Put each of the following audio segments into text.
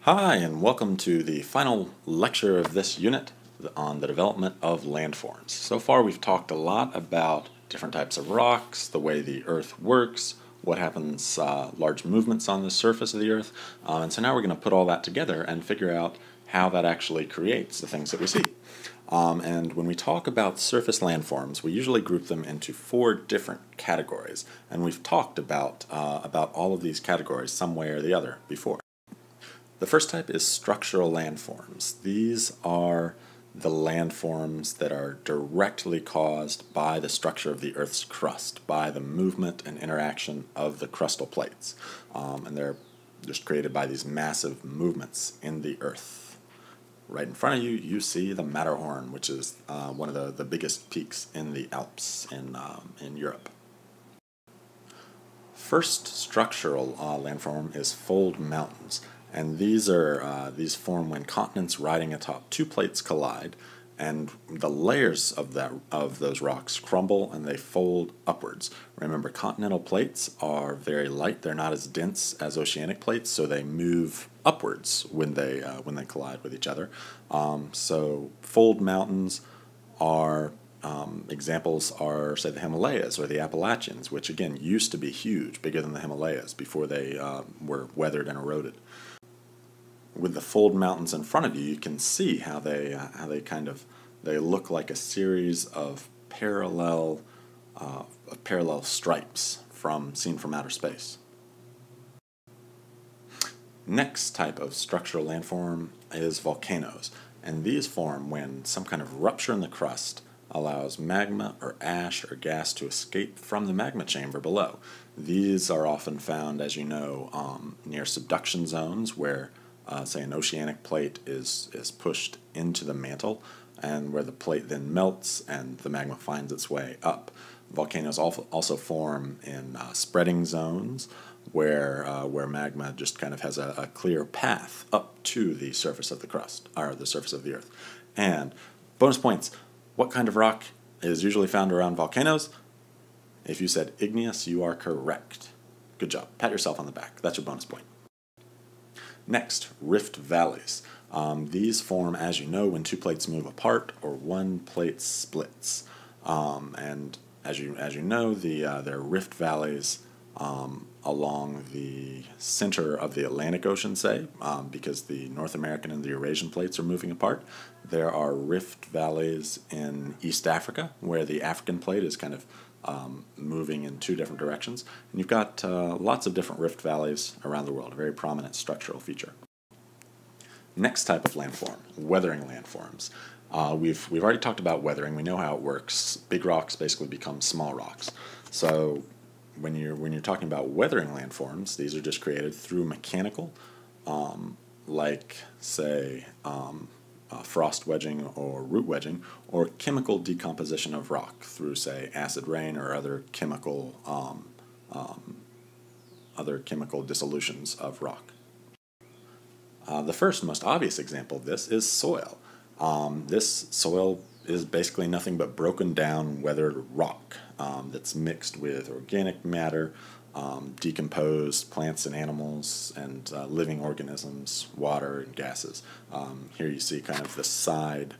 Hi, and welcome to the final lecture of this unit on the development of landforms. So far we've talked a lot about different types of rocks, the way the Earth works, what happens, large movements on the surface of the Earth, and so now we're going to put all that together and figure out how that actually creates the things that we see. And when we talk about surface landforms, we usually group them into 4 different categories, and we've talked about all of these categories some way or the other before. The first type is structural landforms. These are the landforms that are directly caused by the structure of the Earth's crust, by the movement and interaction of the crustal plates. And they're just created by these massive movements in the Earth. Right in front of you, you see the Matterhorn, which is one of the biggest peaks in the Alps in Europe. First structural landform is fold mountains. And these form when continents riding atop 2 plates collide, and the layers of those rocks crumble and they fold upwards. Remember, continental plates are very light; they're not as dense as oceanic plates, so they move upwards when they collide with each other. So fold mountains are examples are, say, the Himalayas or the Appalachians, which again used to be huge, bigger than the Himalayas before they were weathered and eroded. With the fold mountains in front of you, you can see how they look like a series of parallel stripes seen from outer space. Next type of structural landform is volcanoes, and these form when some kind of rupture in the crust allows magma or ash or gas to escape from the magma chamber below. These are often found, as you know, near subduction zones where say an oceanic plate is pushed into the mantle, and where the plate then melts and the magma finds its way up. Volcanoes also form in spreading zones where magma just kind of has a clear path up to the surface of the crust, or the surface of the Earth. And bonus points, what kind of rock is usually found around volcanoes? If you said igneous, you are correct. Good job. Pat yourself on the back. That's your bonus point. Next, rift valleys. These form, as you know, when 2 plates move apart or 1 plate splits. And as you know, there are rift valleys along the center of the Atlantic Ocean, say, because the North American and the Eurasian plates are moving apart. There are rift valleys in East Africa, where the African plate is kind of moving in 2 different directions. And you've got lots of different rift valleys around the world, a very prominent structural feature. Next type of landform, weathering landforms. We've already talked about weathering. We know how it works. Big rocks basically become small rocks. So when you're talking about weathering landforms, these are just created through mechanical, like, say, frost wedging or root wedging, or chemical decomposition of rock through, say, acid rain or other chemical dissolutions of rock. The first most obvious example of this is soil. This soil is basically nothing but broken down weathered rock that's mixed with organic matter, decomposed plants and animals, and living organisms, water and gases. Here you see kind of the side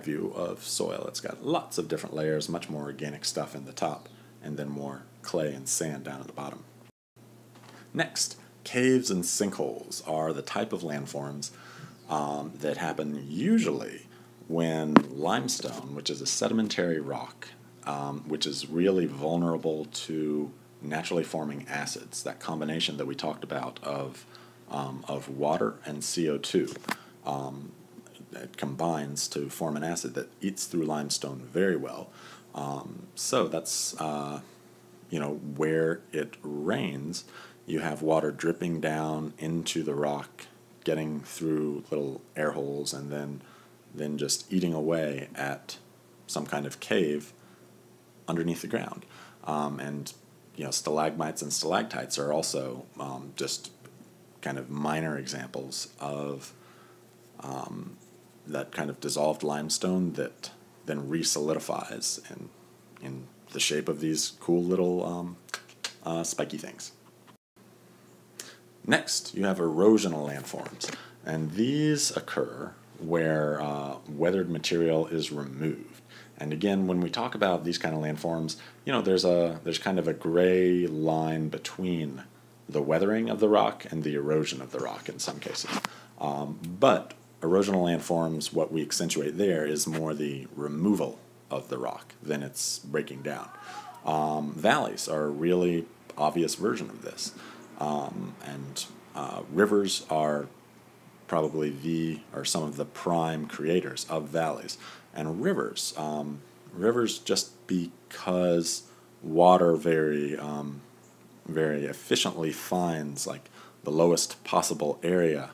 view of soil. It's got lots of different layers, much more organic stuff in the top, and then more clay and sand down at the bottom. Next, caves and sinkholes are the type of landforms that happen usually when limestone, which is a sedimentary rock, which is really vulnerable to naturally forming acids, that combination that we talked about of water and CO2. It combines to form an acid that eats through limestone very well. So that's where it rains, you have water dripping down into the rock, getting through little air holes, and then just eating away at some kind of cave underneath the ground. And stalagmites and stalactites are also just kind of minor examples of that kind of dissolved limestone that then resolidifies in the shape of these cool little spiky things. Next, you have erosional landforms, and these occur where weathered material is removed. And again, when we talk about these kind of landforms, there's kind of a gray line between the weathering of the rock and the erosion of the rock in some cases. But erosional landforms, what we accentuate there is more the removal of the rock than its breaking down. Valleys are a really obvious version of this. And rivers are probably some of the prime creators of valleys. And rivers just because water very efficiently finds like the lowest possible area,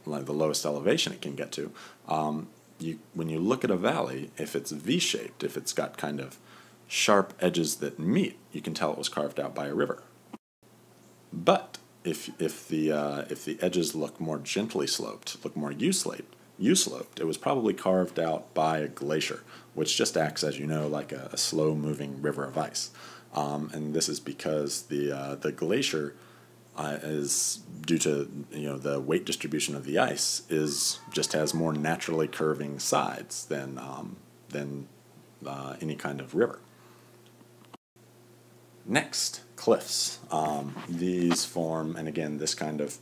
like the lowest elevation it can get to. When you look at a valley, if it's V-shaped, if it's got kind of sharp edges that meet, you can tell it was carved out by a river. But if the edges look more gently sloped, look more U-sloped, it was probably carved out by a glacier, which just acts, as you know, like a slow-moving river of ice. And this is because the glacier is due to the weight distribution of the ice just has more naturally curving sides than any kind of river. Next, cliffs. These form, and again, this kind of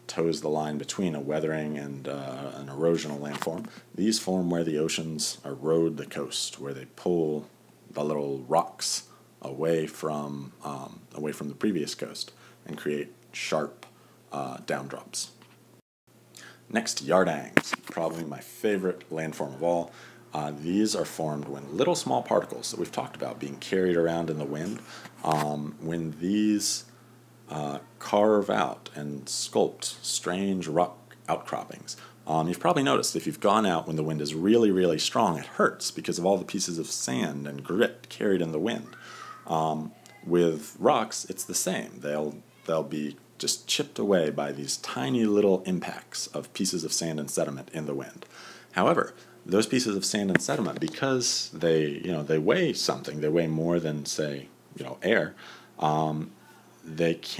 toes the line between a weathering and an erosional landform. These form where the oceans erode the coast, where they pull the little rocks away from the previous coast and create sharp downdrops. Next, Yardangs, probably my favorite landform of all. These are formed when little small particles that we've talked about being carried around in the wind, when these carve out and sculpt strange rock outcroppings. You've probably noticed if you've gone out when the wind is really, really strong, it hurts because of all the pieces of sand and grit carried in the wind. With rocks, it's the same. They'll be just chipped away by these tiny little impacts of pieces of sand and sediment in the wind. However, those pieces of sand and sediment, because they weigh something, they weigh more than, say, air,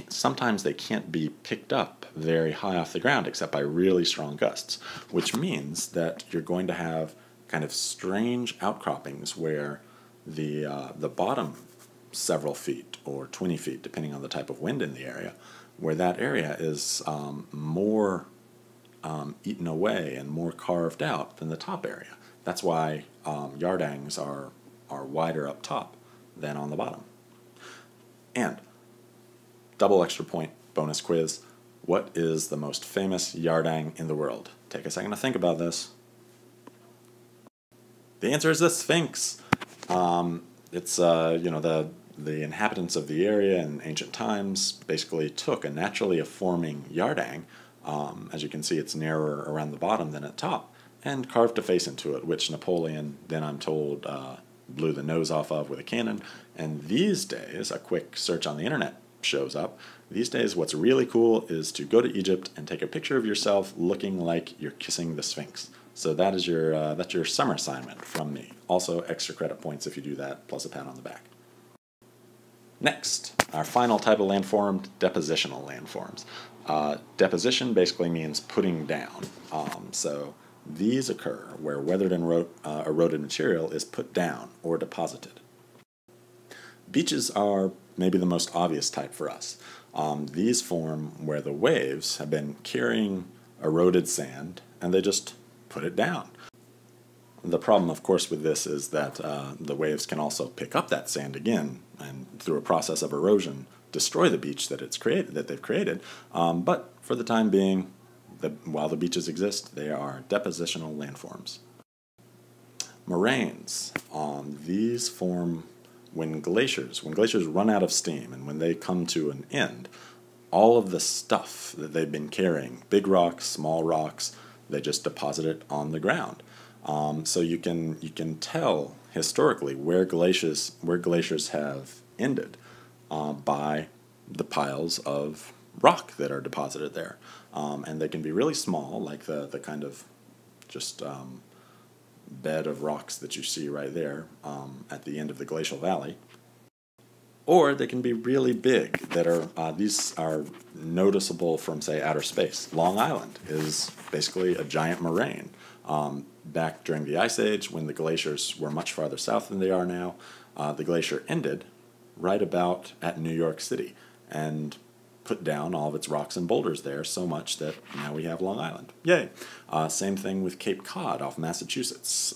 sometimes they can't be picked up very high off the ground except by really strong gusts, which means that you're going to have kind of strange outcroppings where the bottom several feet or 20 feet, depending on the type of wind in the area, where that area is more eaten away and more carved out than the top area. That's why Yardangs are wider up top than on the bottom. And double extra point bonus quiz. What is the most famous Yardang in the world? Take a second to think about this. The answer is the Sphinx. It's the inhabitants of the area in ancient times basically took a naturally forming Yardang. As you can see, it's narrower around the bottom than at top, and carved a face into it, which Napoleon, then I'm told, blew the nose off of with a cannon. And these days, a quick search on the internet shows up. These days, what's really cool is to go to Egypt and take a picture of yourself looking like you're kissing the Sphinx. So that's your summer assignment from me. Also, extra credit points if you do that, plus a pat on the back. Next, our final type of landform, depositional landforms. Deposition basically means putting down. So these occur where weathered and eroded material is put down or deposited. Beaches are maybe the most obvious type for us. These form where the waves have been carrying eroded sand and they just put it down. The problem, of course, with this is that the waves can also pick up that sand again and, through a process of erosion, destroy the beach that they've created. But for the time being, while the beaches exist, they are depositional landforms. Moraines. These form when glaciers run out of steam and when they come to an end. All of the stuff that they've been carrying, big rocks, small rocks, they just deposit it on the ground. So you can tell historically where glaciers have ended by the piles of rock that are deposited there, and they can be really small, like the kind of just bed of rocks that you see right there at the end of the glacial valley. or they can be really big. These are noticeable from, say, outer space. Long Island is basically a giant moraine. Back during the Ice Age, when the glaciers were much farther south than they are now, the glacier ended right about at New York City and put down all of its rocks and boulders there so much that now we have Long Island. Yay! Same thing with Cape Cod off Massachusetts.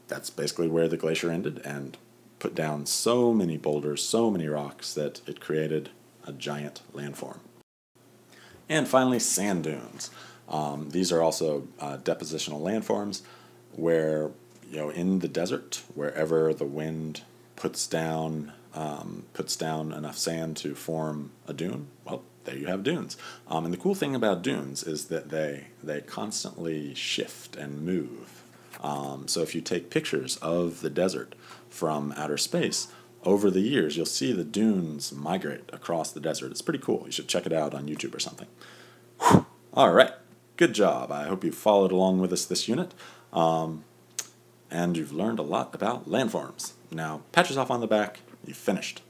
That's basically where the glacier ended and put down so many boulders, so many rocks, that it created a giant landform. And finally, sand dunes. These are also depositional landforms where, in the desert, wherever the wind puts down enough sand to form a dune, well, there you have dunes. And the cool thing about dunes is that they constantly shift and move. So if you take pictures of the desert from outer space, over the years you'll see the dunes migrate across the desert. It's pretty cool. You should check it out on YouTube or something. Whew. All right, good job. I hope you followed along with us this unit, and you've learned a lot about landforms. Now, pat yourself on the back. You've finished.